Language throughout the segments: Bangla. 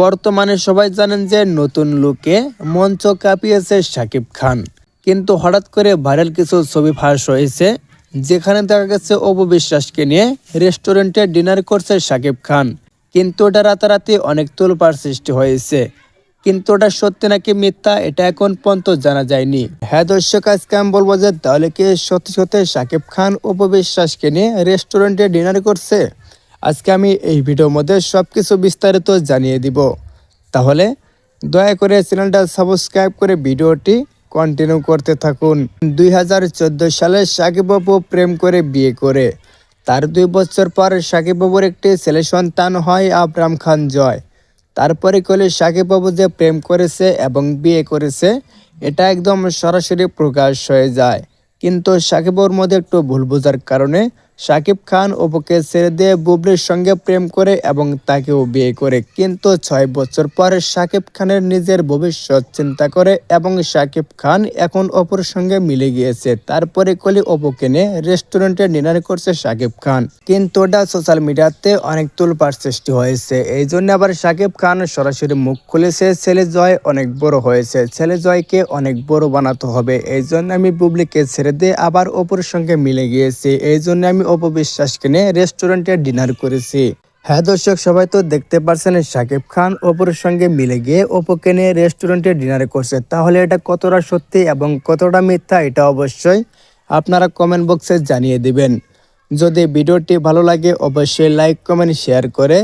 বর্তমানে সবাই জানেন যে নতুন লুকে মঞ্চ কাঁপিয়েছে শাকিব খান, কিন্তু হঠাৎ করে ভাইরাল কিছু ছবি ফাঁস হয়েছে যেখানে দেখা গেছে অপু বিশ্বাসকে নিয়ে রেস্টুরেন্টে ডিনার করছে শাকিব খান। কিন্তু ওটা রাতারাতি অনেক তোলপাড় সৃষ্টি হয়েছে, কিন্তু ওটা সত্যি নাকি মিথ্যা এটা এখন পর্যন্ত জানা যায়নি। হ্যাঁ দর্শক, আজকে আমি বলবো যে তাহলে কি সত্যি সত্যি শাকিব খান অপু বিশ্বাসকে নিয়ে রেস্টুরেন্টে ডিনার করছে। আজকে আমি এই ভিডিওর মধ্যে সবকিছু বিস্তারিত জানিয়ে দিব। তাহলে দয়া করে চ্যানেলটা সাবস্ক্রাইব করে ভিডিওটি কন্টিনিউ করতে থাকুন। 2014 সালে সাকিব অপু প্রেম করে বিয়ে করে তার 2 বছর পর সাকিব অপুর একটি ছেলে সন্তান হয় আবরাম খান জয়। তারপরে কলে সাকিব অপু যে প্রেম করেছে এবং বিয়ে করেছে এটা একদম সরাসরি প্রকাশ হয়ে যায়। কিন্তু সাকিবের মধ্যে একটু ভুল বোঝার কারণে সাকিব খান অপুকে ছেড়ে দিয়ে বুবলির সঙ্গে প্রেম করে এবং তাকেও বিয়ে করে। কিন্তু 6 বছর পর সাকিব খানের নিজের ভবিষ্যৎ চিন্তা করে এবং সাকিব খান এখন অপুর সঙ্গে মিলে গিয়েছে। তারপরে কলি অপুকে নিয়ে রেস্টুরেন্টে ডিনার করছে সাকিব খান, কিন্তু ওটা সোশ্যাল মিডিয়াতে অনেক তোলপাড় সৃষ্টি হয়েছে। এই জন্য আবার সাকিব খান সরাসরি মুখ খুলেছে ছেলে জয় অনেক বড় হয়েছে, ছেলে জয়কে অনেক বড় বানাতে হবে, এই জন্য আমি বুবলিকে ছেড়ে দিয়ে আবার অপুর সঙ্গে মিলে গিয়েছি, এই জন্য আমি অপু বিশ্বাসকে নিয়ে রেস্টুরেন্টে ডিনার করেছি। হ্যাঁ দর্শক, সবাই তো দেখতে পারছেন সাকিব খান অপুর সঙ্গে মিলে গিয়ে অপুকে নিয়ে রেস্টুরেন্টে ডিনার করছে। তাহলে এটা কতটা সত্যি এবং কতটা মিথ্যা এটা অবশ্যই আপনারা কমেন্ট বক্সে জানিয়ে দিবেন। যদি ভিডিওটি ভালো লাগে অবশ্যই লাইক কমেন্ট শেয়ার করে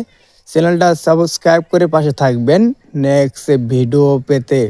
চ্যানেলটা সাবস্ক্রাইব করে পাশে থাকবেন নেক্সট ভিডিও পেতে।